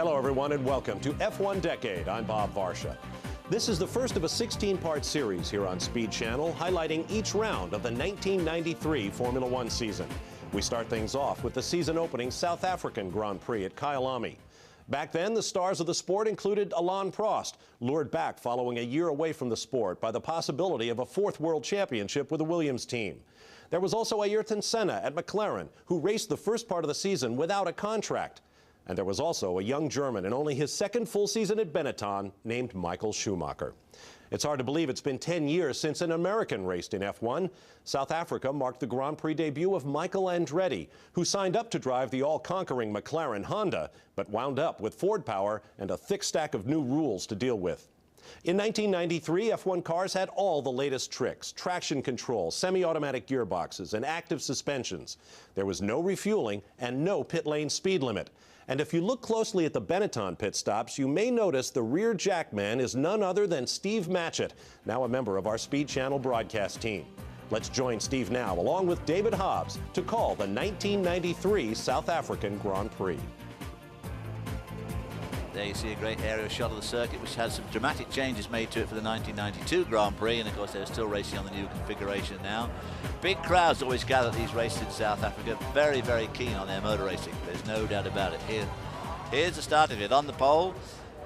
Hello, everyone, and welcome to F1 Decade. I'm Bob Varsha. This is the first of a 16-part series here on Speed Channel, highlighting each round of the 1993 Formula One season. We start things off with the season-opening South African Grand Prix at Kyalami. Back then, the stars of the sport included Alain Prost, lured back following a year away from the sport by the possibility of a fourth world championship with the Williams team. There was also Ayrton Senna at McLaren, who raced the first part of the season without a contract. And there was also a young German in only his second full season at Benetton named Michael Schumacher. It's hard to believe it's been 10 years since an American raced in F1. South Africa marked the Grand Prix debut of Michael Andretti, who signed up to drive the all-conquering McLaren Honda, but wound up with Ford power and a thick stack of new rules to deal with. In 1993, F1 cars had all the latest tricks: traction control, semi-automatic gearboxes, and active suspensions. There was no refueling and no pit lane speed limit. And if you look closely at the Benetton pit stops, you may notice the rear jackman is none other than Steve Matchett, now a member of our Speed Channel broadcast team. Let's join Steve now, along with David Hobbs, to call the 1993 South African Grand Prix. There you see a great aerial shot of the circuit, which has some dramatic changes made to it for the 1992 Grand Prix, and of course they're still racing on the new configuration now. Big crowds always gather at these races in South Africa, very, very keen on their motor racing. There's no doubt about it. Here's the start of it. On the pole,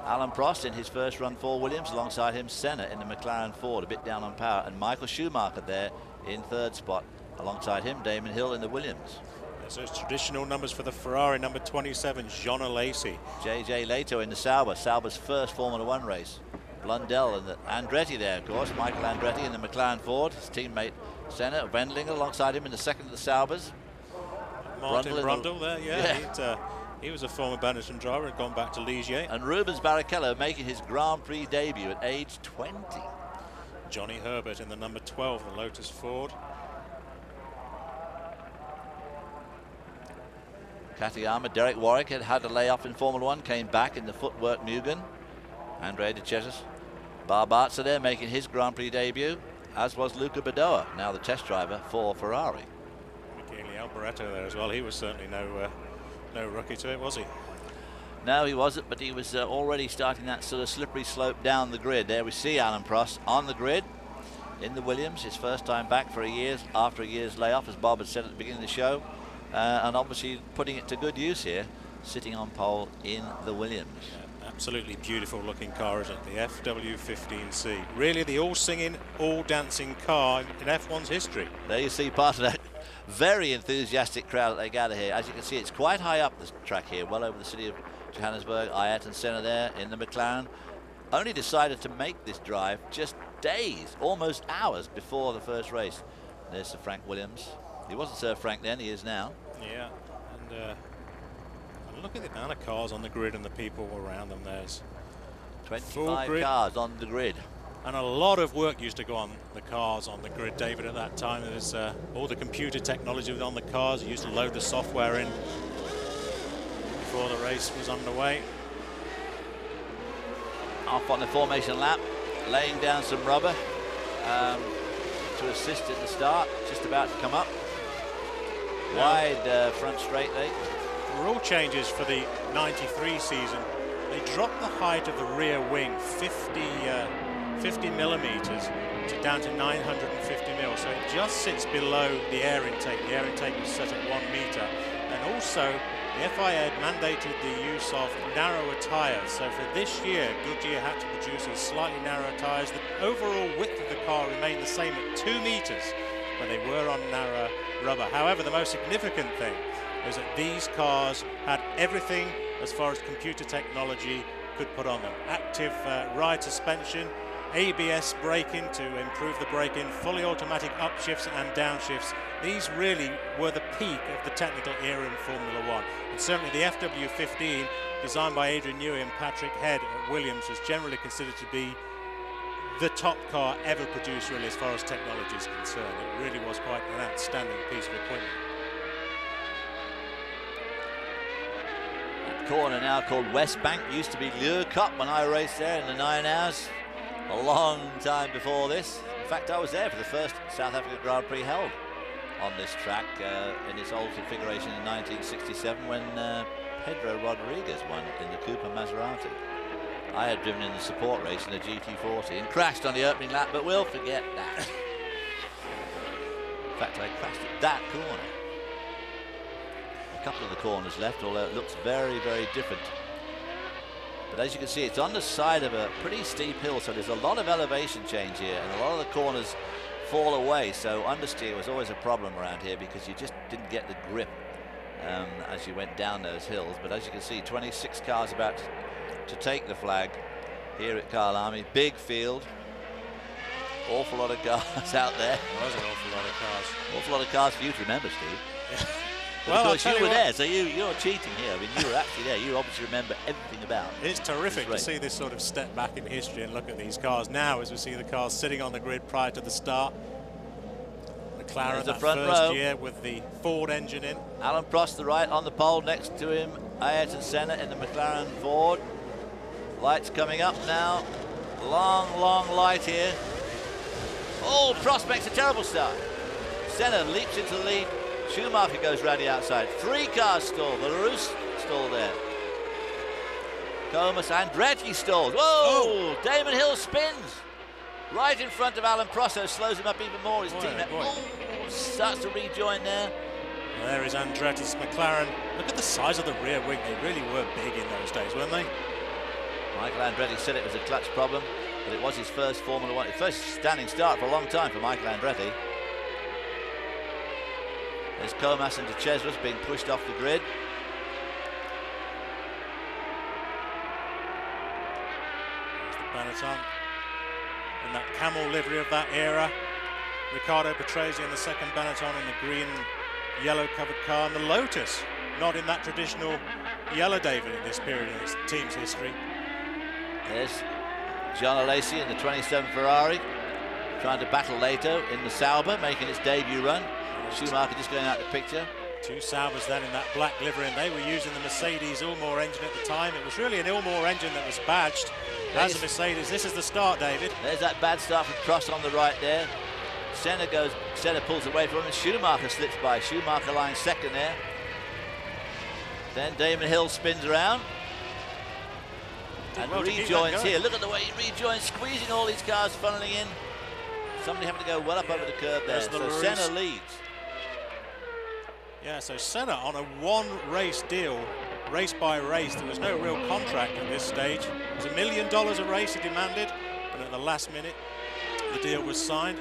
Alain Prost in his first run for Williams, alongside him Senna in the McLaren Ford, a bit down on power, and Michael Schumacher there in third spot, alongside him Damon Hill in the Williams. So it's traditional numbers for the Ferrari, number 27, Jean Alesi. JJ Leto in the Sauber, Sauber's first Formula One race. Blundell and Andretti there, of course, Michael Andretti in the McLaren Ford, his teammate Senna, Wendlinger alongside him in the second of the Saubers. Martin Brundle there, yeah. He was a former Benetton driver, had gone back to Ligier. And Rubens Barrichello making his Grand Prix debut at age 20. Johnny Herbert in the number 12, the Lotus Ford. Katayama, Derek Warwick had a layoff in Formula One, came back in the footwork Mugen. Andre de Cesis, Barbaza there making his Grand Prix debut, as was Luca Badoa, now the test driver for Ferrari. Michele Alboreto there as well. He was certainly no rookie to it, was he? No, he wasn't, but he was already starting that sort of slippery slope down the grid. There we see Alain Prost on the grid in the Williams, his first time back for after a year's layoff, as Bob had said at the beginning of the show. And obviously putting it to good use here, sitting on pole in the Williams. Yeah, absolutely beautiful looking car, isn't it? The FW15C. Really the all-singing, all-dancing car in F1's history. There you see part of that very enthusiastic crowd that they gather here. As you can see, it's quite high up the track here, well over the city of Johannesburg. Ayrton Senna there in the McLaren. Only decided to make this drive just days, almost hours before the first race. There's Sir Frank Williams. He wasn't Sir Frank then, he is now. Yeah, and look at the amount of cars on the grid and the people around them. There's 25 cars on the grid. And a lot of work used to go on the cars on the grid, David, at that time. There's all the computer technology on the cars. You used to load the software in before the race was underway. Off on the formation lap, laying down some rubber to assist in the start, just about to come up. Wide front straight leg. Rule changes for the 93 season. They dropped the height of the rear wing 50 millimeters down to 950 mil. So it just sits below the air intake. The air intake was set at 1 meter. And also, the FIA had mandated the use of narrower tyres. So for this year, Goodyear had to produce these slightly narrower tyres. The overall width of the car remained the same at 2 meters, but they were on narrower rubber. However, the most significant thing is that these cars had everything as far as computer technology could put on them. Active ride suspension, ABS braking to improve the braking, fully automatic upshifts and downshifts. These really were the peak of the technical era in Formula One. And certainly the FW15, designed by Adrian Newey and Patrick Head at Williams, was generally considered to be the top car ever produced, really, as far as technology is concerned. It really was quite an outstanding piece of equipment. That corner now called West Bank, used to be Lure Cup when I raced there in the 9 hours, a long time before this. In fact, I was there for the first South Africa Grand Prix held on this track in its old configuration in 1967 when Pedro Rodriguez won in the Cooper Maserati. I had driven in the support race in a GT40 and crashed on the opening lap, but we'll forget that. In fact, I crashed at that corner. A couple of the corners left, although it looks very, very different. But as you can see, it's on the side of a pretty steep hill, so there's a lot of elevation change here, and a lot of the corners fall away, so understeer was always a problem around here because you just didn't get the grip as you went down those hills. But as you can see, 26 cars about to take the flag here at Kyalami. Big field, awful lot of cars out there. There was an awful lot of cars. Awful lot of cars for you to remember, Steve. Yeah. But Well, of course you were there, so you're cheating here. I mean, you were actually there. You obviously remember everything about it. It's terrific to see this sort of step back in history and look at these cars now as we see the cars sitting on the grid prior to the start. McLaren, the that front first row. year with the Ford engine in. Alan Prost, the right on the pole, next to him, Ayrton Senna in the McLaren Ford. Lights coming up now. Long, long light here. Oh, Prost makes a terrible start. Senna leaps into the lead. Schumacher goes round the outside. 3 cars stalled. Larousse stalled there. Comas, Andretti stalled. Whoa! Oh. Damon Hill spins. Right in front of Alan Prost, so slows him up even more. His teammate starts to rejoin there. Well, there is Andretti's McLaren. Look at the size of the rear wing. They really were big in those days, weren't they? Michael Andretti said it was a clutch problem, but it was his first Formula One, first standing start for a long time for Michael Andretti. There's Comas and De Chesros being pushed off the grid. There's the Benetton in that camel livery of that era. Ricardo Patrese in the second Benetton in the green yellow covered car, and the Lotus not in that traditional yellow, David, in this period in this team's history. There's John Alesi in the 27 Ferrari, trying to battle Leto in the Sauber, making its debut run. Schumacher just going out the picture. 2 Saubers then in that black livery, and they were using the Mercedes Ilmor engine at the time. It was really an Ilmor engine that was badged as a Mercedes. This is the start, David. There's that bad start from Prost on the right there. Senna pulls away from him, and Schumacher slips by. Schumacher lying second there. Then Damon Hill spins around and rejoins here. Look at the way he rejoins, squeezing all these cars funneling in. Somebody having to go well up over the curb there. So Senna leads. Yeah, so Senna on a 1-race deal, race by race. There was no real contract at this stage. It was $1 million a race he demanded, but at the last minute, the deal was signed.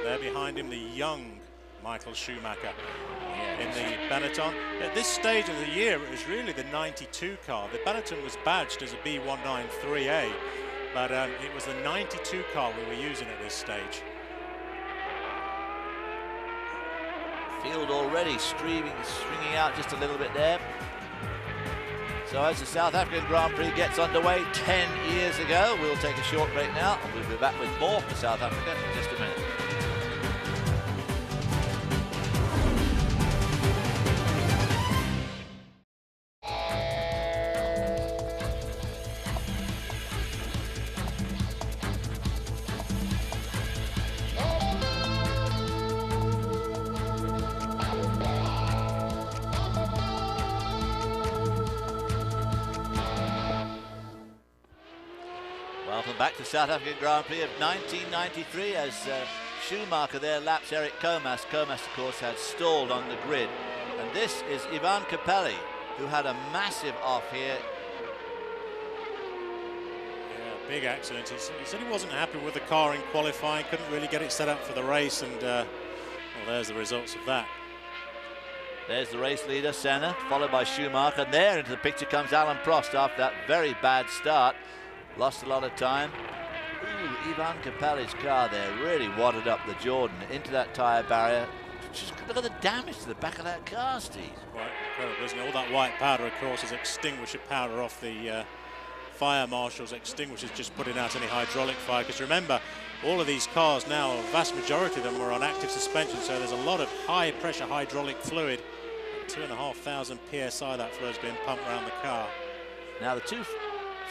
There behind him, the young Michael Schumacher in the Benetton. At this stage of the year, it was really the 92 car. The Benetton was badged as a B193A, but it was the 92 car we were using at this stage. Field already stringing out just a little bit there. So as the South African Grand Prix gets underway 10 years ago, we'll take a short break now, and we'll be back with more for South Africa in just a minute. Welcome back to South African Grand Prix of 1993 as Schumacher there laps Eric Comas. Comas, of course, had stalled on the grid. And this is Ivan Capelli, who had a massive off here. Yeah, big accident. He said he wasn't happy with the car in qualifying, couldn't really get it set up for the race, and well, there's the results of that. There's the race leader, Senna, followed by Schumacher. And there into the picture comes Alan Prost after that very bad start. Lost a lot of time. Ooh, Ivan Capelli's car there really wadded up the Jordan into that tyre barrier. Just look at the damage to the back of that car, Steve. Quite incredible, isn't it? All that white powder, of course, is extinguisher powder off the fire marshal's extinguishers, just putting out any hydraulic fire. Because remember, all of these cars now, a vast majority of them are on active suspension, so there's a lot of high-pressure hydraulic fluid. 2,500 PSI that fluid's being pumped around the car. Now the two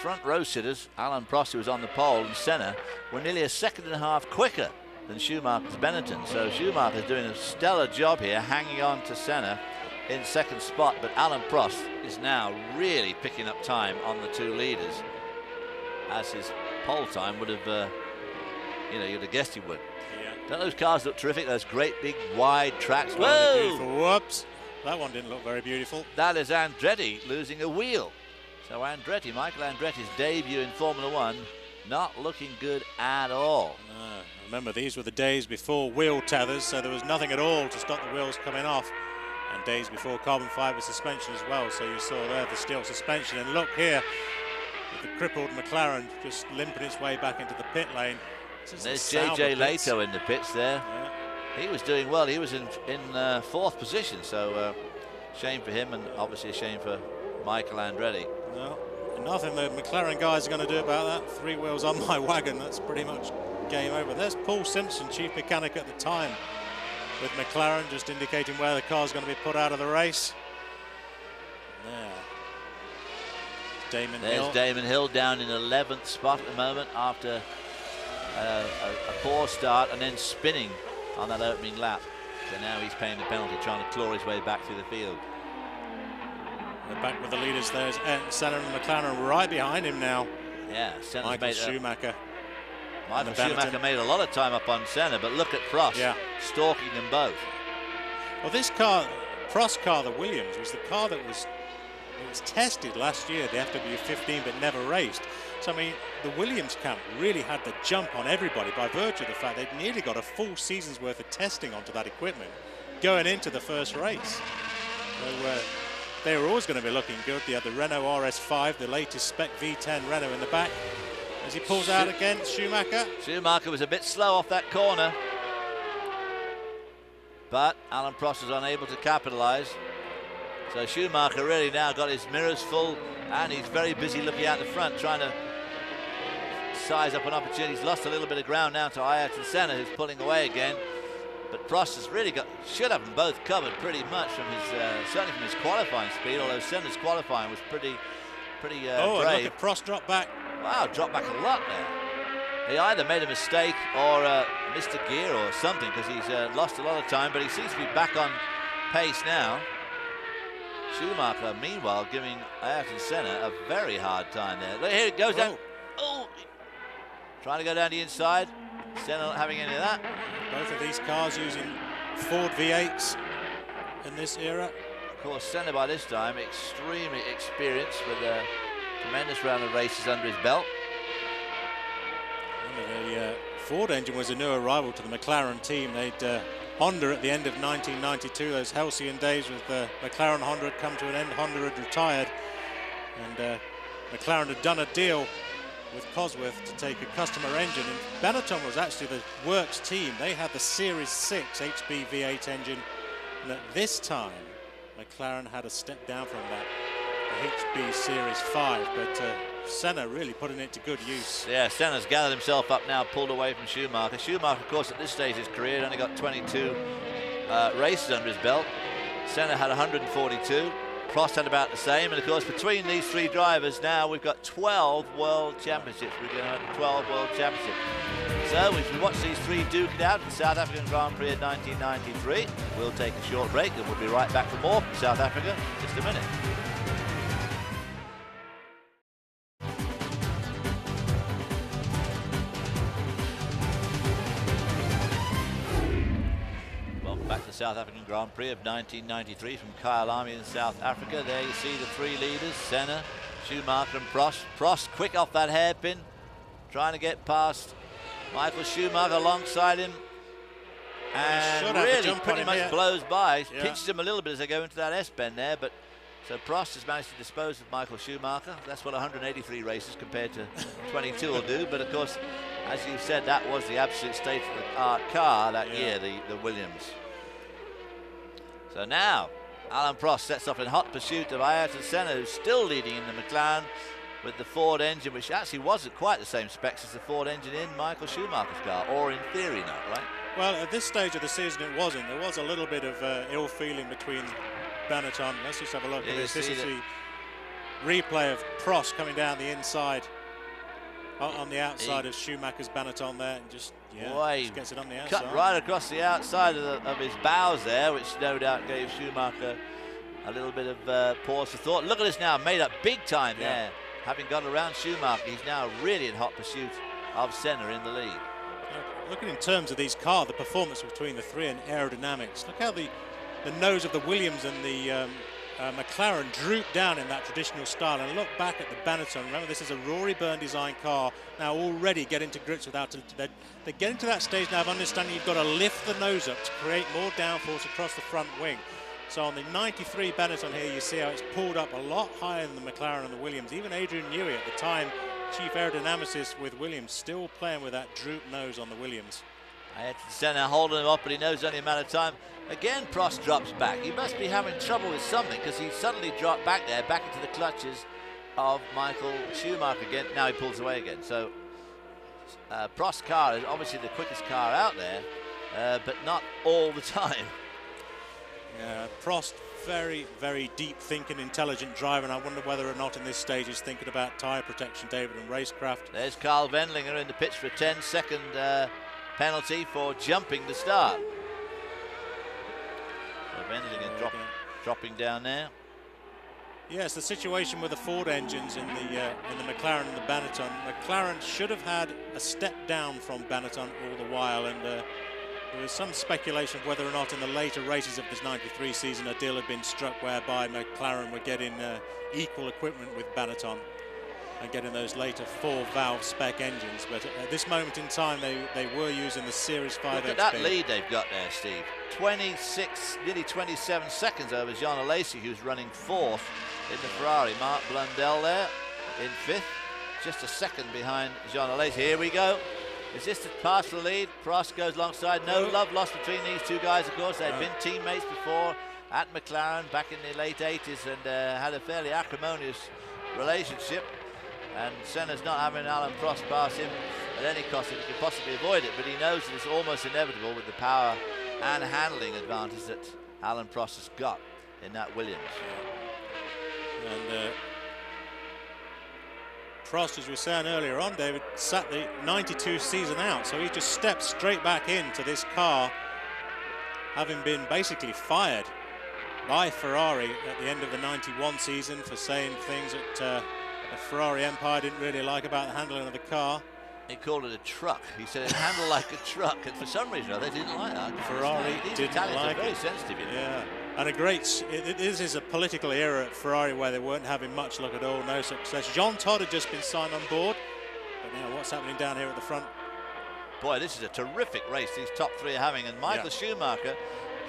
front row sitters, Alan Prost, who was on the pole, and Senna, were nearly a second and a half quicker than Schumacher's Benetton. So Schumacher's doing a stellar job here, hanging on to Senna. in second spot, but Alan Prost is now really picking up time on the two leaders, as his pole time would have, you'd have guessed he would. Yeah. Don't those cars look terrific? Those great big wide tracks. Oh, Whoa! beautiful. Whoops. That one didn't look very beautiful. That is Andretti losing a wheel. So Andretti, Michael Andretti's debut in Formula One, not looking good at all. Remember, these were the days before wheel tethers, so there was nothing at all to stop the wheels coming off. And days before carbon fibre suspension as well. So you saw there the steel suspension. And look here, with the crippled McLaren just limping its way back into the pit lane. There's JJ Leto in the pits there. Yeah. He was doing well. He was in fourth position, so shame for him, and obviously a shame for Michael Andretti. No, nothing the McLaren guys are going to do about that. 3 wheels on my wagon, that's pretty much game over. There's Paul Simpson, chief mechanic at the time with McLaren, just indicating where the car's going to be put out of the race. There. There's Damon Hill down in 11th spot at the moment after a poor start and then spinning on that opening lap. So now he's paying the penalty, trying to claw his way back through the field. They're back with the leaders. There's Senna and McLaren right behind him now. Yeah, Senna's Michael made Schumacher. Michael Schumacher made a lot of time up on Senna, but look at Prost stalking them both. Well, this car, Prost car, the Williams, was the car that was tested last year, the FW15, but never raced. So, I mean, the Williams camp really had the jump on everybody by virtue of the fact they'd nearly got a full season's worth of testing onto that equipment going into the first race. So, they were always going to be looking good. They had the Renault RS5, the latest spec V10 Renault in the back. As he pulls out against Schumacher. Schumacher was a bit slow off that corner, but Alan Prost was unable to capitalise. So Schumacher really now got his mirrors full, and he's very busy looking out the front, trying to size up an opportunity. He's lost a little bit of ground now to Ayrton Senna, who's pulling away again. But Prost has really should have them both covered pretty much from his, certainly from his qualifying speed, although Senna's qualifying was pretty brave. Look at Prost drop back. Wow, dropped back a lot there. He either made a mistake or missed a gear or something, because he's lost a lot of time, but he seems to be back on pace now. Schumacher, meanwhile, giving Ayrton Senna a very hard time there. Look, here it goes down. Oh, trying to go down the inside. Senna not having any of that. Both of these cars using Ford V8s in this era. Of course, Senna by this time extremely experienced with a tremendous round of races under his belt. The Ford engine was a new arrival to the McLaren team. They'd Honda at the end of 1992, those halcyon days with McLaren Honda had come to an end. Honda had retired, and McLaren had done a deal with Cosworth to take a customer engine, and Benetton was actually the works team. They had the Series 6 HB V8 engine, and at this time McLaren had a step down from that, the HB Series 5, but Senna really putting it to good use. Yeah, Senna's gathered himself up now, pulled away from Schumacher. Schumacher, of course, at this stage of his career had only got 22 races under his belt. Senna had 142. Prost had about the same, and of course between these three drivers now we've got 12 World Championships. We're going to have 12 World Championships. So if we watch these three duke it out in the South African Grand Prix in 1993, we'll take a short break and we'll be right back for more from South Africa in just a minute. South African Grand Prix of 1993 from Kyalami in South Africa. There you see the three leaders, Senna, Schumacher and Prost. Prost quick off that hairpin, trying to get past Michael Schumacher alongside him. And really pretty much blows by. Yeah. Pinches him a little bit as they go into that S-bend there, but so Prost has managed to dispose of Michael Schumacher. That's what 183 races compared to 22 will do, but of course, as you said, that was the absolute state of the art car that year, the Williams. So now, Alan Prost sets off in hot pursuit of Ayrton Senna, who's still leading in the McLaren with the Ford engine, which actually wasn't quite the same specs as the Ford engine in Michael Schumacher's car, or in theory not, right? Well, at this stage of the season it wasn't. There was a little bit of ill feeling between Benetton. Let's just have a look at this. This is the replay of Prost coming down the inside, on the outside of Schumacher's Benetton there, and just gets it on the outside. Cut right across the outside of his bows there, which no doubt gave Schumacher a little bit of pause for thought. Look at this now, made up big time there. Having got around Schumacher, he's now really in hot pursuit of Senna in the lead. Looking in terms of these cars, the performance between the three and aerodynamics, look how the nose of the Williams and the McLaren droop down in that traditional style, and look back at the Benetton. Remember, this is a Rory Byrne design car, now already getting to grips without they're getting to that stage now of understanding you've got to lift the nose up to create more downforce across the front wing. So on the 93 Benetton here, you see how it's pulled up a lot higher than the McLaren and the Williams. Even Adrian Newey at the time, chief aerodynamicist with Williams, still playing with that droop nose on the Williams. Ayrton Senna holding him up, but he knows only a matter of time. Again, Prost drops back. He must be having trouble with something, because he suddenly dropped back there, back into the clutches of Michael Schumacher again. Now he pulls away again. So Prost's car is obviously the quickest car out there, but not all the time. Yeah, Prost, very, very deep thinking, intelligent driver, and I wonder whether or not in this stage he's thinking about tyre protection, David, and racecraft. There's Carl Wendlinger in the pitch for a 10-second penalty for jumping the start. So Wendlinger dropping down there. Yes, the situation with the Ford engines in the McLaren and the Benetton. McLaren should have had a step down from Benetton all the while, and there was some speculation of whether or not in the later races of this 93 season a deal had been struck whereby McLaren were getting equal equipment with Benetton and getting those later 4-valve spec engines. But at this moment in time, they were using the Series 5 XP. Look at that lead they've got there, Steve. 26, nearly 27 seconds over Jean Alesi, who's running fourth in the Ferrari. Mark Blundell there in fifth, just a second behind Jean Alesi. Here we go. Is this the pass for the lead? Prost goes alongside. No love lost between these two guys, of course. They'd been teammates before at McLaren back in the late 80s and had a fairly acrimonious relationship. And Senna's not having Alain Prost pass him at any cost if he can possibly avoid it, but he knows that it's almost inevitable with the power and handling advantage that Alain Prost has got in that Williams. And Prost, as we were saying earlier on, David, sat the 92 season out, so he just stepped straight back into this car, having been basically fired by Ferrari at the end of the 91 season for saying things that the Ferrari empire didn't really like about the handling of the car. He called it a truck. He said it handled like a truck, and for some reason they didn't like that. Ferrari didn't like it. Very sensitive, you know. Yeah. And this is a political era at Ferrari where they weren't having much luck at all, no success. Jean Todt had just been signed on board, but now what's happening down here at the front? Boy, this is a terrific race these top three are having, and Michael Schumacher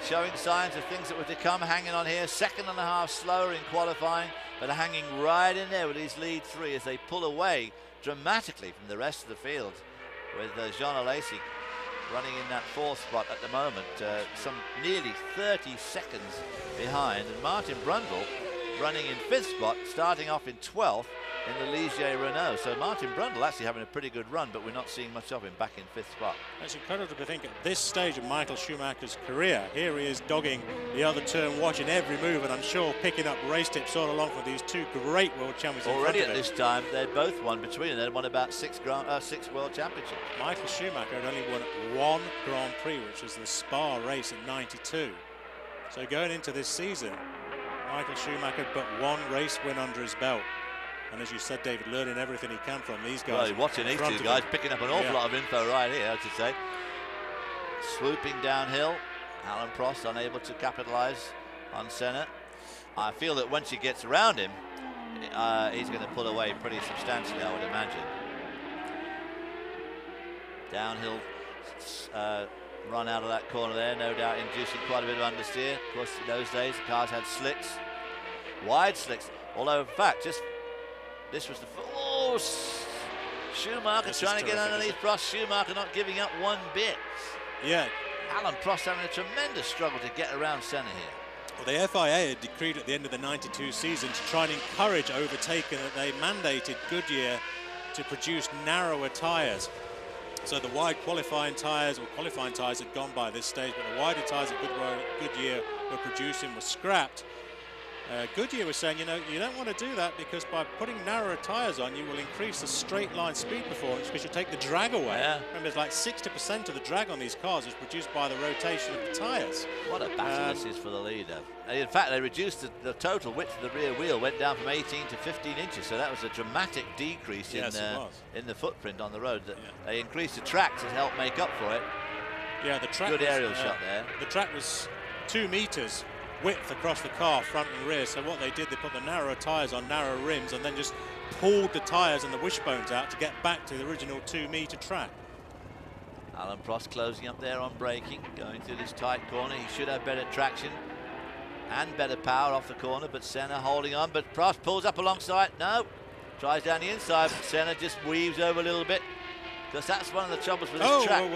showing signs of things that were to come, hanging on here, second and a half slower in qualifying, but hanging right in there with his lead three as they pull away dramatically from the rest of the field, with Jean Alesi running in that fourth spot at the moment, some nearly 30 seconds behind, and Martin Brundle running in fifth spot, starting off in 12th in the Ligier Renault. So Martin Brundle actually having a pretty good run, but we're not seeing much of him back in fifth spot. It's incredible to think at this stage of Michael Schumacher's career, here he is dogging the other turn, watching every move, and I'm sure picking up race tips all along with these two great world champions. Already at this time, they'd both won between them. They'd won about six world championships. Michael Schumacher had only won one Grand Prix, which was the Spa race in '92. So going into this season, Michael Schumacher had but one race win under his belt. And as you said, David, learning everything he can from these guys. Well, watching these two guys, picking up an awful lot of info right here, I should say. Swooping downhill, Alain Prost unable to capitalise on Senna. I feel that once he gets around him, he's going to pull away pretty substantially, I would imagine. Downhill run out of that corner there, no doubt inducing quite a bit of understeer. Of course, in those days, the cars had slicks, wide slicks. Although, in fact, this was the Schumacher trying to get underneath Prost. Schumacher not giving up one bit. Yeah. Alain Prost having a tremendous struggle to get around Senna here. Well, the FIA had decreed at the end of the 92 season to try and encourage overtaking that they mandated Goodyear to produce narrower tyres. So the wide qualifying tyres had gone by this stage, but the wider tyres that Goodyear were producing were scrapped. Goodyear was saying, you know, you don't want to do that because by putting narrower tyres on, you will increase the straight line speed performance because you take the drag away. Yeah. Remember, it's like 60% of the drag on these cars is produced by the rotation of the tyres. What a battle this is for the leader. In fact, they reduced the total width of the rear wheel, went down from 18 to 15 inches, so that was a dramatic decrease in the footprint on the road. They increased the track to help make up for it. Yeah, the track Good aerial shot there. The track was 2 meters width across the car, front and rear. So what they did, they put the narrower tyres on narrow rims and then just pulled the tyres and the wishbones out to get back to the original 2-meter track. Alain Prost closing up there on braking, going through this tight corner. He should have better traction and better power off the corner, but Senna holding on. But Prost pulls up alongside. No, tries down the inside, but Senna just weaves over a little bit, because that's one of the troubles with this track.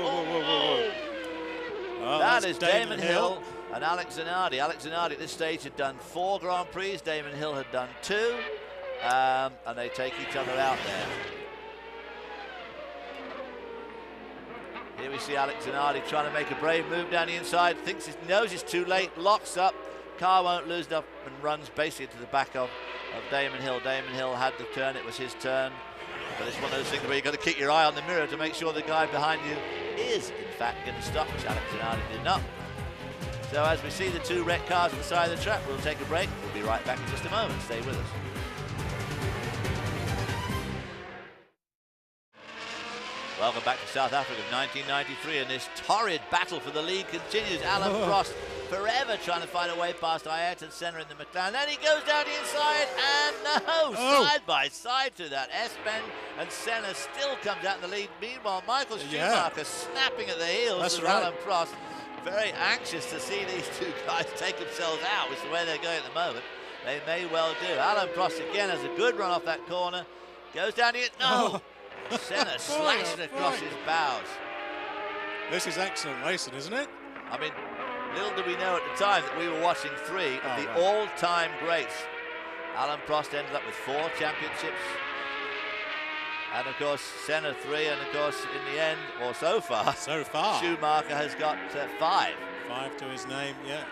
Oh, that is Damon Hill and Alex Zanardi. Alex Zanardi at this stage had done 4 Grand Prix. Damon Hill had done 2, and they take each other out there. Here we see Alex Zanardi trying to make a brave move down the inside, knows it's too late, locks up, car won't lose enough, and runs basically to the back of Damon Hill. Damon Hill had the turn, it was his turn. But it's one of those things where you've got to keep your eye on the mirror to make sure the guy behind you is, in fact, going to stop, which Alex Zanardi did not. So as we see the 2 red cars on the side of the track, we'll take a break. We'll be right back in just a moment. Stay with us. Welcome back to South Africa 1993, and this torrid battle for the lead continues. Alain Prost forever trying to find a way past Ayrton Senna in the McLaren. Then he goes down the inside, and side by side to that. Espen and Senna still comes out in the lead. Meanwhile, Michael Schumacher snapping at the heels of Alain Prost. Very anxious to see these 2 guys take themselves out, which is the way they're going at the moment. They may well do. Alain Prost again has a good run off that corner. Goes down the Senna slashed across his bows. This is excellent racing, isn't it? I mean, little did we know at the time that we were watching 3 of the all-time greats. Alain Prost ended up with 4 championships. And of course, Senna 3, and of course, in the end, or so far, Schumacher has got 5. 5 to his name, yeah.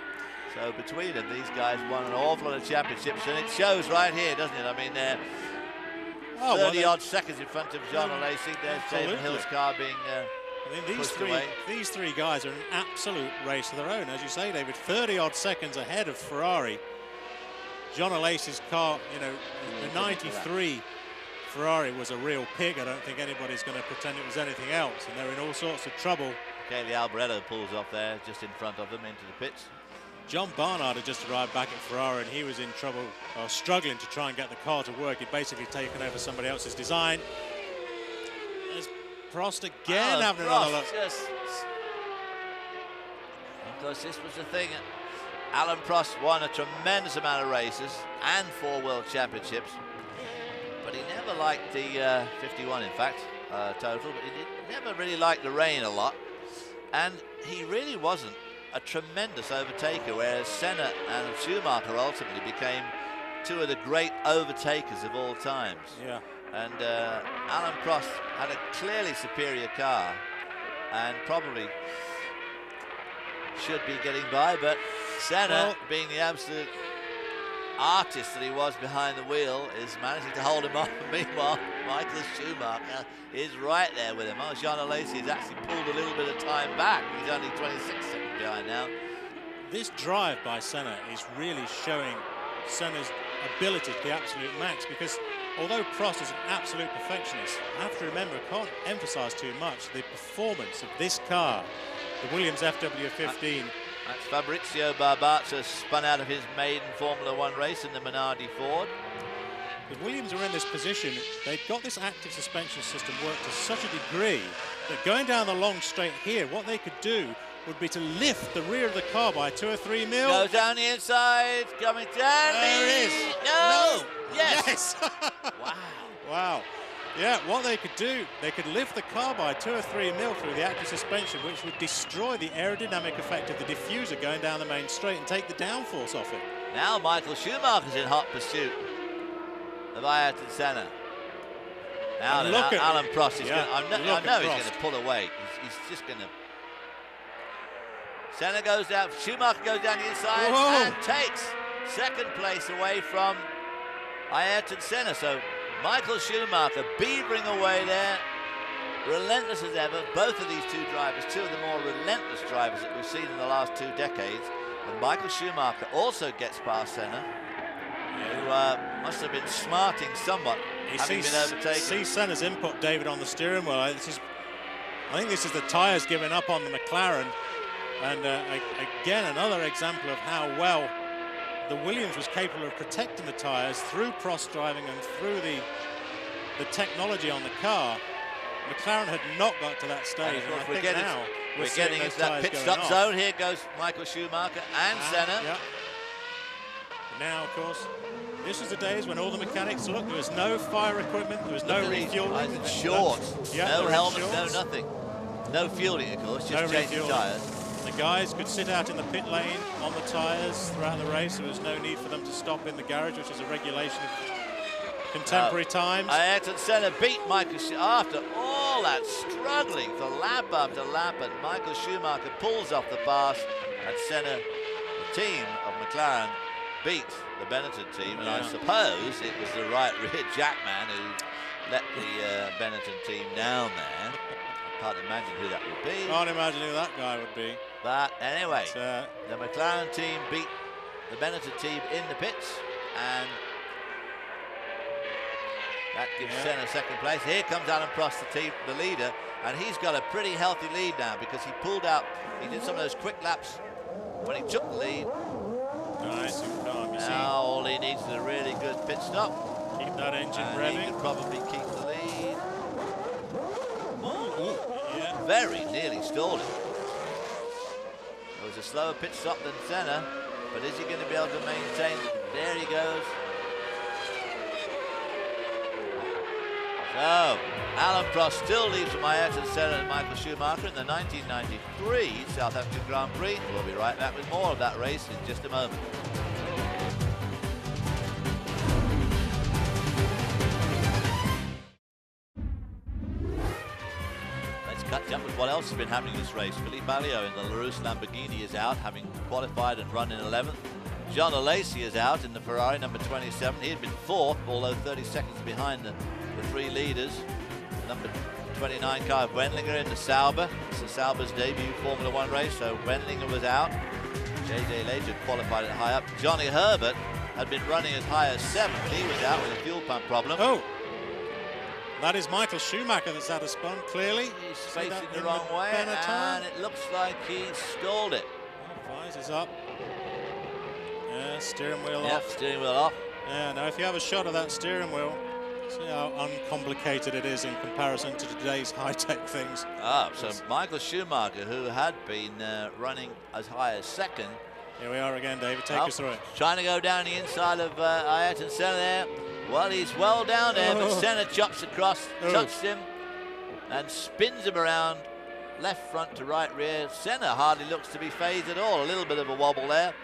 So between them, these guys won an awful lot of championships, and it shows right here, doesn't it? I mean, they're 30-odd seconds in front of Jean Alesi. There's Damon Hill's car being these three guys are an absolute race of their own. As you say, David, 30-odd seconds ahead of Ferrari. John Alesi's car, you know, the 93 Ferrari was a real pig. I don't think anybody's going to pretend it was anything else, and they're in all sorts of trouble. Kelly Alboreto pulls off there just in front of them into the pits. John Barnard had just arrived back at Ferrari, and he was in trouble, struggling to try and get the car to work. He'd basically taken over somebody else's design. There's Prost again having another look. Of course, this was the thing. Alain Prost won a tremendous amount of races and 4 World Championships, but he never liked the 51, in fact, total. But he never really liked the rain a lot, and he really wasn't a tremendous overtaker, whereas Senna and Schumacher ultimately became 2 of the great overtakers of all times. Yeah. And Alain Prost had a clearly superior car and probably should be getting by, but Senna, being the absolute artist that he was behind the wheel, is managing to hold him off. Meanwhile, Michael Schumacher is right there with him. Jean Alesi has actually pulled a little bit of time back. He's only 26 seconds behind now. This drive by Senna is really showing Senna's ability to the absolute max, because although Prost is an absolute perfectionist, I have to remember, I can't emphasize too much the performance of this car, the Williams FW15. That's Fabrizio Barbazza, spun out of his maiden Formula 1 race in the Minardi Ford. The Williams are in this position, they've got this active suspension system worked to such a degree that going down the long straight here, what they could do would be to lift the rear of the car by 2 or 3 mil. Goes down the inside, coming down. There it is. No! Yes! Wow. Wow. Yeah, what they could do, they could lift the car by 2 or 3 mil through the active suspension, which would destroy the aerodynamic effect of the diffuser going down the main straight and take the downforce off it. Now Michael Schumacher's in hot pursuit of Ayrton Senna. Now Alain Prost is going. I know he's going to pull away. He's just going to. Senna goes down. Schumacher goes down the inside and takes second place away from Ayrton Senna. So Michael Schumacher beavering away there, relentless as ever. Both of these two drivers, two of the more relentless drivers that we've seen in the last 2 decades. And Michael Schumacher also gets past Senna, who must have been smarting somewhat, having been overtaken. See Senna's input, David, on the steering wheel. I think this is the tyres giving up on the McLaren. And again, another example of how well the Williams was capable of protecting the tyres through cross driving and through the technology on the car. McLaren had not got to that stage. And I think now we're getting into that pit stop zone. Here goes Michael Schumacher and Senna. Yeah. Now, of course, this was the days when all the mechanics looked. There was no fire equipment. There was no refueling. Shorts. Yeah, no helmets. No nothing. No fueling, of course. Just changing tyres. The guys could sit out in the pit lane on the tyres throughout the race. There was no need for them to stop in the garage, which is a regulation of contemporary times. Ayrton Senna beat Michael after all that struggling for lap after lap, and Michael Schumacher pulls off the pass, and Senna, the team of McLaren, beat the Benetton team. And I suppose it was the right rear jackman who let the Benetton team down there. Can't imagine who that would be. Can't imagine who that guy would be. But anyway, the McLaren team beat the Benetton team in the pits, and that gives Senna second place. Here comes Alan Prost, the leader, and he's got a pretty healthy lead now because he pulled out, he did some of those quick laps when he took the lead. Nice and calm. Now all he needs is a really good pit stop. Keep that engine and revving. He could probably keep the lead. Very nearly stalled it. It was a slower pit stop than Senna, but is he going to be able to maintain? There he goes. So, Alan Prost still leads from Ayrton Senna and Michael Schumacher in the 1993 South African Grand Prix. We'll be right back with more of that race in just a moment. Catch up with what else has been happening in this race. Philippe Alliot in the Larousse Lamborghini is out, having qualified and run in 11th. Jean Alesi is out in the Ferrari number 27. He had been 4th, although 30 seconds behind the 3 leaders. Number 29, Kai Wendlinger in the Sauber. It's the Sauber's debut Formula 1 race, so Wendlinger was out. JJ Later qualified it high up. Johnny Herbert had been running as high as 7th. He was out with a fuel pump problem. Oh! That is Michael Schumacher that's out of spun, clearly. He's facing the wrong way, and it looks like he stalled it. Visors up. Yeah, steering wheel off. Yep, steering wheel off. Yeah, now if you have a shot of that steering wheel, see how uncomplicated it is in comparison to today's high-tech things. So Michael Schumacher, who had been running as high as 2nd. Here we are again, David. Take us through it. Trying to go down the inside of Ayrton Senna there. Well, he's well down there, but Senna chops across, touched him, and spins him around left front to right rear. Senna hardly looks to be phased at all. A little bit of a wobble there.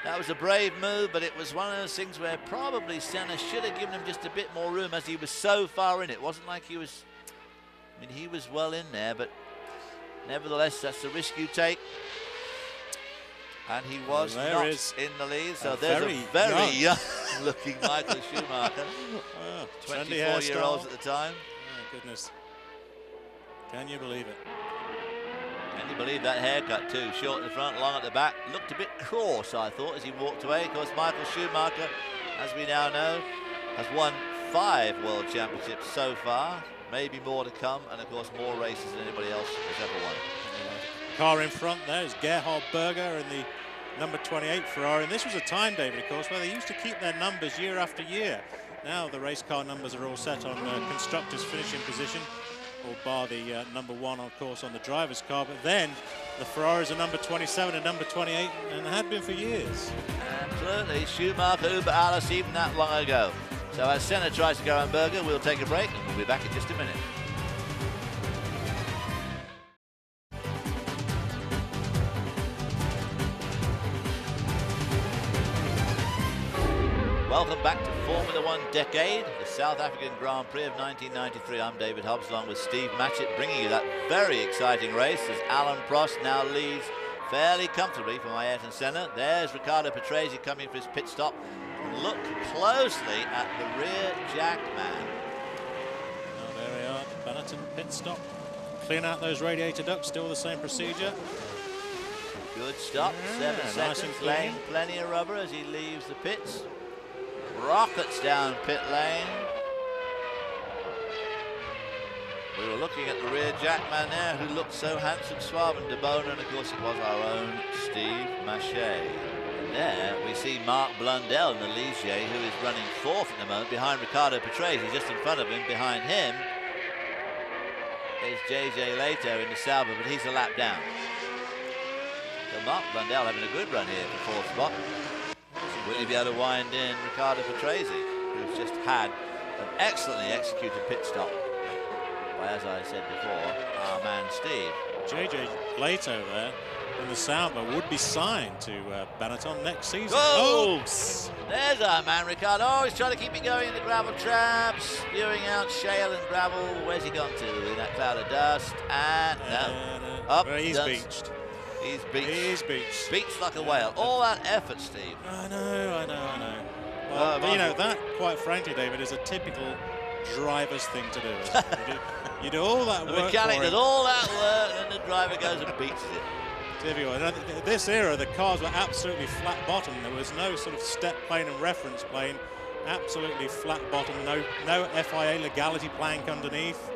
That was a brave move, but it was one of those things where probably Senna should have given him just a bit more room, as he was so far in. It wasn't like he was, I mean, he was well in there, but nevertheless, that's the risk you take. And he was not in the lead, so there's a very young looking Michael Schumacher. 24-year-olds at the time. Oh, goodness. Can you believe it? Can you believe that haircut too? Short in the front, long at the back. Looked a bit coarse, I thought, as he walked away. Of course, Michael Schumacher, as we now know, has won 5 World Championships so far. Maybe more to come, and of course more races than anybody else has ever won. Car in front there is Gerhard Berger in the number 28 Ferrari. And this was a time, David, of course, where they used to keep their numbers year after year. Now the race car numbers are all set on constructors' finishing position, or bar the number 1, of course, on the driver's car. But then the Ferraris are number 27 and number 28, and had been for years. Absolutely. Schumacher, Uber, Alice, even that long ago. So as Senna tries to go on Berger, we'll take a break, and we'll be back in just a minute. Welcome back to Formula 1 Decade, the South African Grand Prix of 1993. I'm David Hobbs, along with Steve Matchett, bringing you that very exciting race as Alan Prost now leads fairly comfortably from Ayrton Senna. There's Riccardo Patrese coming for his pit stop. Look closely at the rear jack man. Oh, there we are, Benetton pit stop. Clean out those radiator ducts, still the same procedure. Good stop, 7 nice seconds, and clean. laying plenty of rubber as he leaves the pits. Rockets down pit lane. We were looking at the rear jackman there, who looked so handsome, suave and debonair, and of course it was our own Steve Maché. And there we see Mark Blundell in the Ligier, who is running 4th at the moment, behind Riccardo Patrese. Just in front of him, behind him, is JJ Leto in the Sauber, but he's a lap down. So Mark Blundell having a good run here for 4th spot. Will he be able to wind in Riccardo Patrese, who's just had an excellently executed pit stop by, as I said before, our man Steve. JJ Leto there in the Sauber would be signed to Benetton next season. Oh! Oops. There's our man Riccardo. Oh, he's trying to keep it going in the gravel trap, spewing out shale and gravel. Where's he gone to in that cloud of dust? And no, up. Well, he's dust. beached. He's beached. He's beached. Beached like a whale. All that effort, Steve. I know. Well, but you know, that, quite frankly, David, is a typical driver's thing to do. You do all that The work mechanic for did him. all that work, and the driver goes and beats it. This era, the cars were absolutely flat bottom. There was no sort of step plane and reference plane. Absolutely flat bottom. No FIA legality plank underneath.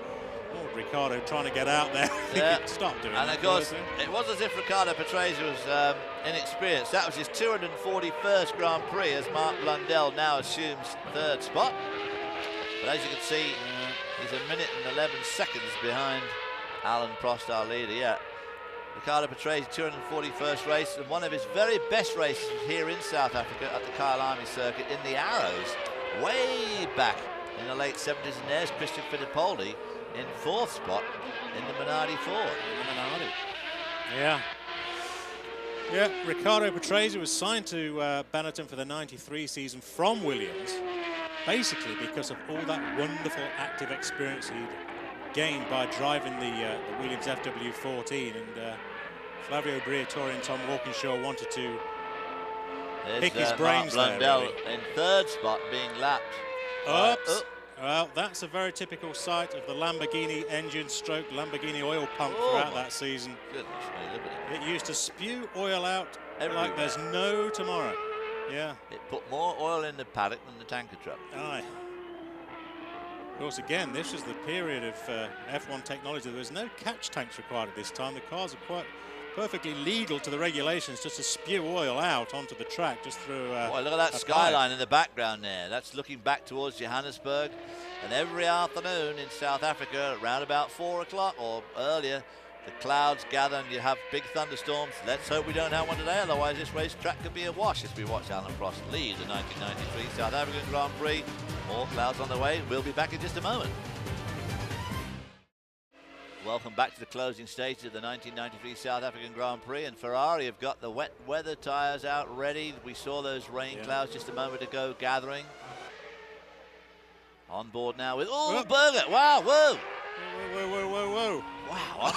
Oh, Riccardo trying to get out there. Yeah. Stop doing And that. of course, it was as if Riccardo Patrese was inexperienced. That was his 241st Grand Prix as Mark Blundell now assumes 3rd spot. But as you can see, he's 1 minute and 11 seconds behind Alan Prost, our leader. Yeah, Riccardo Patrese, 241st race, and one of his very best races here in South Africa at the Kyalami circuit in the Arrows, way back in the late 70s. And there's Christian Fittipaldi in 4th spot in the Minardi Ford. Yeah, Riccardo Patrese was signed to Benetton for the '93 season from Williams, basically because of all that wonderful active experience he'd gained by driving the Williams FW14, and Flavio Briatore and Tom Walkinshaw wanted to pick his brains Mark there. Blundell Really. in 3rd spot, being lapped. Oops. Well, that's a very typical sight of the Lamborghini engine stroke Lamborghini oil pump throughout that season. Goodness me, look at it. It used to spew oil out Everywhere. like there's no tomorrow. Yeah. It put more oil in the paddock than the tanker truck. Aye. Of course, again, this is the period of F1 technology. There was no catch tanks required at this time. The cars are quite perfectly legal to the regulations just to spew oil out onto the track just through Boy, look at that skyline in the background there. That's looking back towards Johannesburg. And every afternoon in South Africa, around about 4 o'clock or earlier, the clouds gather and you have big thunderstorms. Let's hope we don't have one today, otherwise this racetrack could be awash as we watch Alan Prost lead the 1993 South African Grand Prix. More clouds on the way. We'll be back in just a moment. Welcome back to the closing stages of the 1993 South African Grand Prix, and Ferrari have got the wet weather tyres out ready. We saw those rain clouds just a moment ago gathering. On board now with, Berger, wow, whoa. Whoa. Wow,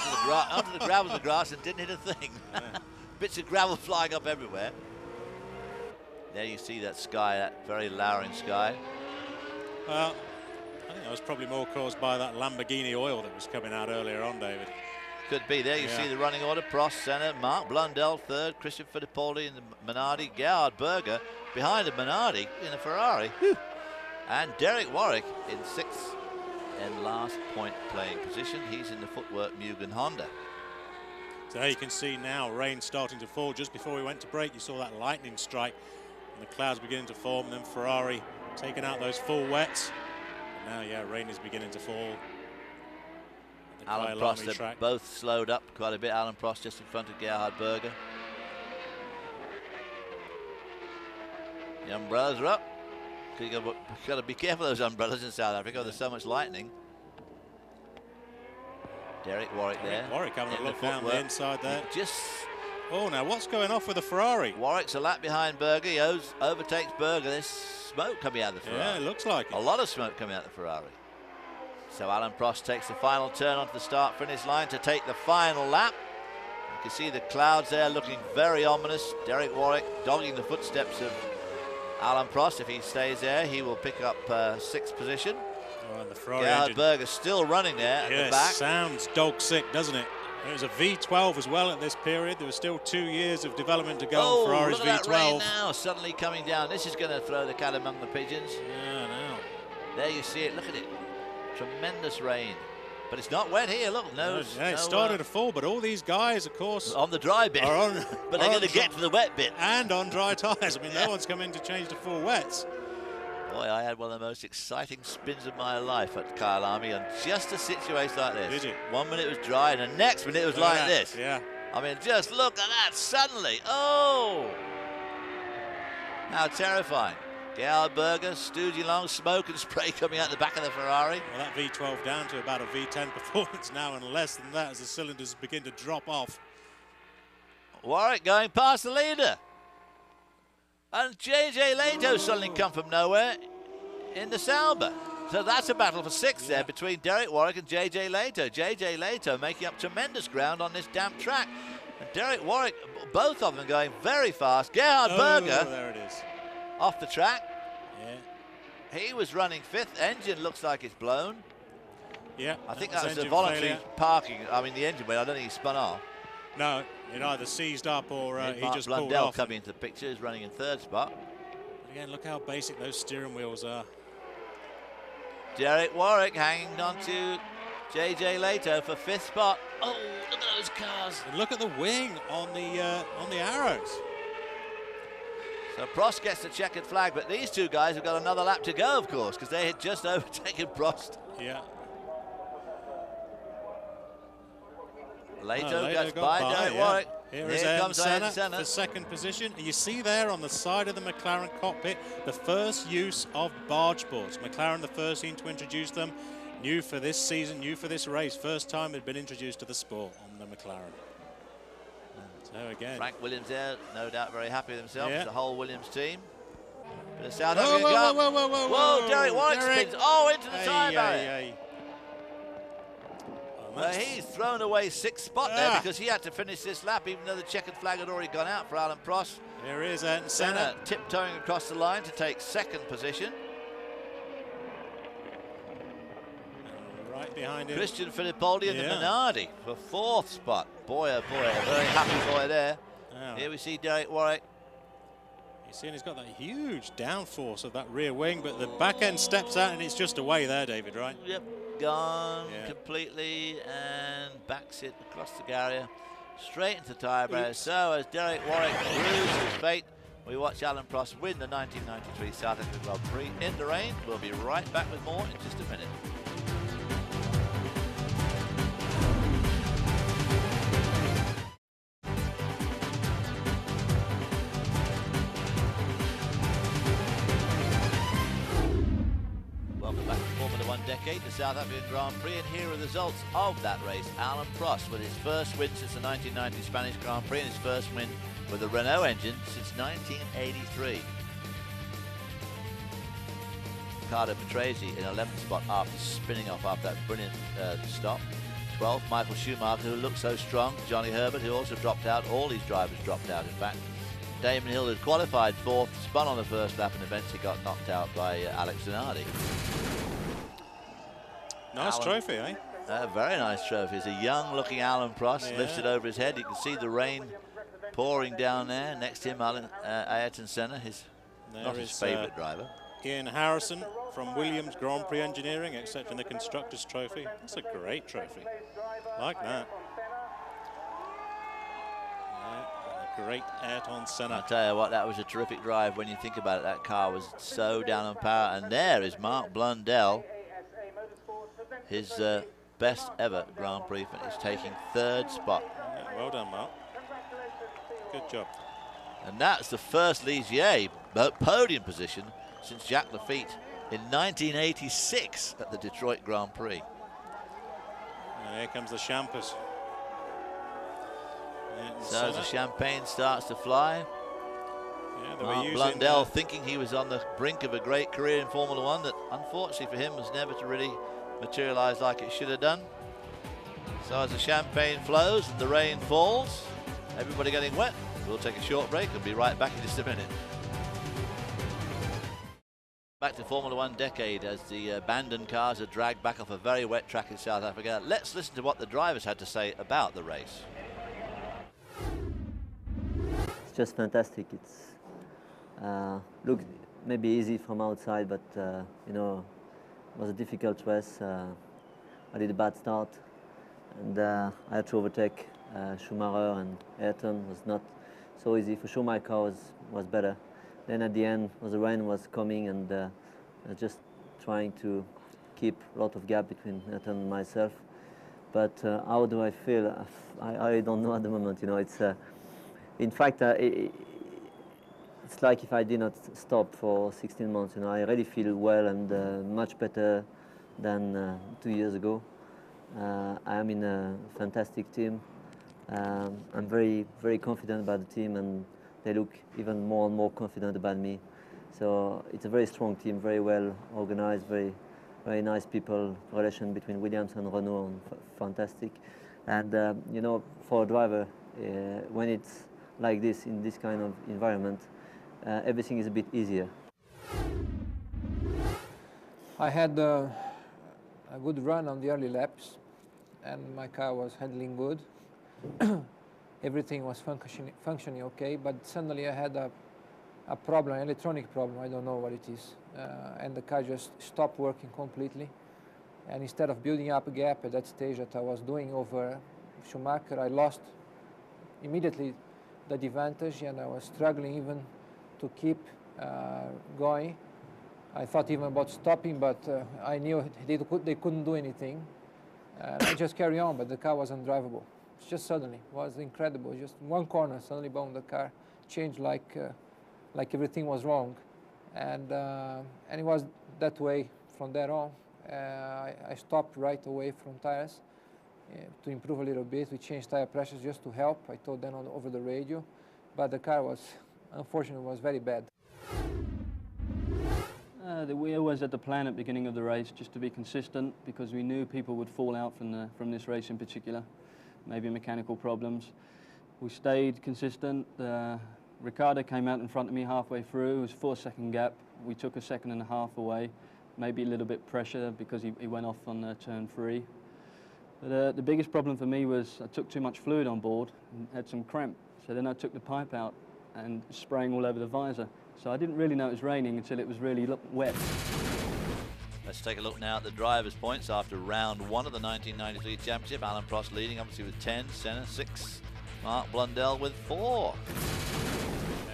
onto the gravel of the grass and didn't hit a thing. Bits of gravel flying up everywhere. There you see that sky, that very lowering sky. Well, I think that was probably more caused by that Lamborghini oil that was coming out earlier on, David. Could be. There you see the running order. Prost, Senna, Mark Blundell, 3rd, Christian Fittipaldi in the Minardi, Gerhard Berger behind the Minardi in a Ferrari. Whew. And Derek Warwick in 6th and last point playing position. He's in the Footwork Mugen Honda. So there you can see now rain starting to fall. Just before we went to break, you saw that lightning strike and the clouds beginning to form, and then Ferrari taking out those full wets. And now, rain is beginning to fall. Alan Prost have both slowed up quite a bit. Alan Prost just in front of Gerhard Berger. The umbrellas are up. You've got to be careful of those umbrellas in South Africa. There's so much lightning. Derek Warwick there. Warwick having a look down the inside there. Just. Oh, now what's going off with the Ferrari? Warwick's a lap behind Berger. He overtakes Berger. There's smoke coming out of the Ferrari. Yeah, it looks like it. A lot of smoke coming out of the Ferrari. So Alan Prost takes the final turn onto the start-finish line to take the final lap. You can see the clouds there looking very ominous. Derek Warwick dogging the footsteps of Alain Prost. If he stays there, he will pick up 6th position. Oh, and the Ferrari Gerhard engine. Berger still running there at the back. Sounds dog sick, doesn't it? It was a V12 as well at this period. There was still 2 years of development to go on Ferrari's look at V12. that rain now, suddenly coming down. This is going to throw the cat among the pigeons. Yeah, no. There you see it, look at it. Tremendous rain. But it's not wet here, look. It started to fall, but all these guys, of course, on the dry bit. are on, but they're going to get to the wet bit. And on dry tyres. I mean, no one's come in to change the full wets. Boy, I had one of the most exciting spins of my life at Kyalami on just a situation like this. Did you? 1 minute it was dry, and the next minute it was like this. Yeah. I mean, just look at that, suddenly. Oh! How terrifying. Gerhard Berger, stooging along, smoke and spray coming out the back of the Ferrari. Well, that V12 down to about a V10 performance now, and less than that as the cylinders begin to drop off. Warwick going past the leader. And JJ Leto suddenly come from nowhere in the Sauber. So that's a battle for 6th there between Derek Warwick and JJ Leto. JJ Leto making up tremendous ground on this damp track. And Derek Warwick, both of them going very fast. Gerhard Berger, there it is, off the track. Yeah. He was running 5th. Engine looks like it's blown. Yeah. I think that was a engine voluntary failure. parking. I mean, the engine went. I don't think he spun off. No, it either seized up or he Mark just pulled Blundell off. coming into the picture is running in 3rd spot. But again, look how basic those steering wheels are. Derek Warwick hanging on to JJ Leto for 5th spot. Oh, look at those cars. And look at the wing on the arrows. So Prost gets the checkered flag, but these two guys have got another lap to go, of course, because they had just overtaken Prost. Yeah. Leto goes by Derek Warwick. Here comes Ayrton Senna for 2nd position. And you see there on the side of the McLaren cockpit the first use of barge boards. McLaren, the first team to introduce them, new for this season, new for this race. First time they'd been introduced to the sport on the McLaren. So again, Frank Williams there, no doubt very happy with himself. Yeah. The whole Williams team. Bit of South Whoa, African whoa, car. whoa, whoa, whoa, Whoa, whoa, Derek Warwick Derek. spins. Oh, into the time barrier. Ay. Well, he's thrown away 6th spot there because he had to finish this lap, even though the checkered flag had already gone out for Alain Prost. Here is Ayrton Senna Senna. tiptoeing across the line to take 2nd position. And right behind him. Christian Fittipaldi and the Yeah. Minardi for 4th spot. Boy, oh boy, a very happy boy there. Wow. Here we see Derek Warwick. You see, he's got that huge downforce of that rear wing, but the back end steps out and it's just away there, David, right? Yep, gone Yeah. completely and backs it across the barrier, straight into the tyre barrier. So as Derek Warwick proves his fate, we watch Alain Prost win the 1993 South Africa Grand Prix in the rain. We'll be right back with more in just a minute. Welcome back to Formula One Decade, the South African Grand Prix, and here are the results of that race. Alain Prost with his first win since the 1990 Spanish Grand Prix and his first win with a Renault engine since 1983. Riccardo Patrese in 11th spot after spinning off after that brilliant stop. 12th, Michael Schumacher, who looked so strong. Johnny Herbert, who also dropped out. All these drivers dropped out, in fact. Damon Hill had qualified 4th, spun on the first lap, and eventually got knocked out by Alex Zanardi. Nice Alan. trophy, eh? Very nice trophy. It's a young-looking Alain Prost, lifted over his head. You can see the rain pouring down there. Next to him, Ayrton Senna, not his favourite driver. Ian Harrison from Williams Grand Prix Engineering, accepting the Constructors' Trophy. That's a great trophy. Like that. Yeah, a great Ayrton Senna. I'll tell you what, that was a terrific drive when you think about it. That car was so down on power. And there is Mark Blundell, his best ever Grand Prix finish, taking 3rd spot. Yeah, well done, Mark. Good job. And that's the first Ligier podium position since Jacques Lafitte in 1986 at the Detroit Grand Prix. And here comes the Champers. So as the champagne starts to fly, Yeah, they were Mark using, Blundell thinking he was on the brink of a great career in Formula One that unfortunately for him was never to really materialise like it should have done. So as the champagne flows and the rain falls, everybody getting wet, we'll take a short break and be right back in just a minute. Back to Formula One decade as the abandoned cars are dragged back off a very wet track in South Africa. Let's listen to what the drivers had to say about the race. It's just fantastic. It's look maybe easy from outside, but you know, it was a difficult race. I did a bad start, and I had to overtake Schumacher and Ayrton. Was not so easy. For sure, my car was better. Then at the end, the rain was coming, and I was just trying to keep a lot of gap between Ayrton and myself. But how do I feel? I don't know at the moment. You know, it's in fact it's like if I did not stop for 16 months. You know, I really feel well and much better than 2 years ago. I am in a fantastic team. I'm very, very confident about the team, and they look even more and more confident about me. So it's a very strong team, very well organized, very, very nice people. Relation between Williams and Renault, fantastic. And you know, for a driver, when it's like this in this kind of environment, everything is a bit easier. I had a good run on the early laps, and my car was handling good. Everything was functioning okay, but suddenly I had a problem, an electronic problem. I don't know what it is, and the car just stopped working completely. And instead of building up a gap at that stage that I was doing over Schumacher, I lost immediately the advantage, and I was struggling even to keep going. I thought even about stopping, but I knew they couldn't do anything. And I just carry on, but the car was undrivable. It's just suddenly, it was incredible. Just one corner, suddenly boom, the car changed like everything was wrong. And it was that way from there on. I stopped right away from tires to improve a little bit. We changed tire pressures just to help. I told them over the radio, but the car was, unfortunately, was very bad. We always had the plan at the beginning of the race just to be consistent, because we knew people would fall out from this race in particular, maybe mechanical problems. We stayed consistent. Ricciardo came out in front of me halfway through. It was a 4-second gap. We took a 1.5 seconds away, maybe a little bit pressure because he went off on turn 3. But the biggest problem for me was I took too much fluid on board and had some cramp. So then I took the pipe out and spraying all over the visor. So I didn't really know it was raining until it was really wet. Let's take a look now at the drivers' points after round 1 of the 1993 championship. Alain Prost leading, obviously, with 10, Senna 6, Mark Blundell with 4.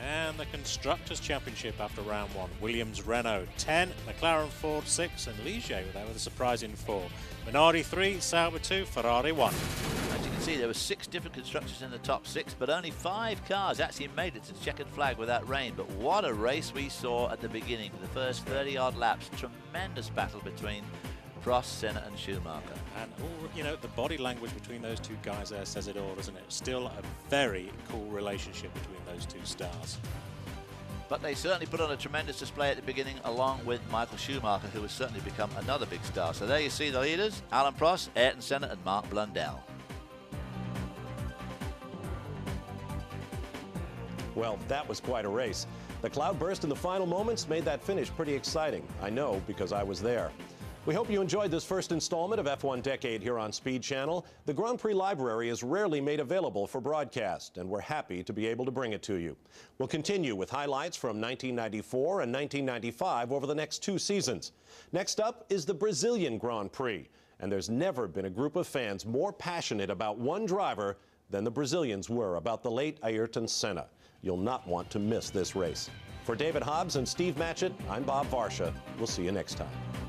And the Constructors' Championship after round 1. Williams, Renault 10, McLaren, Ford 6, and Ligier with a surprising 4. Minardi 3, Sauber 2, Ferrari 1. As you can see, there were 6 different constructors in the top 6, but only 5 cars actually made it to the checkered flag with that rain. But what a race we saw at the beginning. For the first 30-odd laps, tremendous battle between Prost, Senna and Schumacher. And, you know, the body language between those two guys there says it all, doesn't it? Still a very cool relationship between those two stars. But they certainly put on a tremendous display at the beginning, along with Michael Schumacher, who has certainly become another big star. So there you see the leaders, Alain Prost, Ayrton Senna and Mark Blundell. Well, that was quite a race. The cloudburst in the final moments made that finish pretty exciting. I know because I was there. We hope you enjoyed this first installment of F1 Decade here on Speed Channel. The Grand Prix library is rarely made available for broadcast, and we're happy to be able to bring it to you. We'll continue with highlights from 1994 and 1995 over the next 2 seasons. Next up is the Brazilian Grand Prix, and there's never been a group of fans more passionate about one driver than the Brazilians were about the late Ayrton Senna. You'll not want to miss this race. For David Hobbs and Steve Matchett, I'm Bob Varsha. We'll see you next time.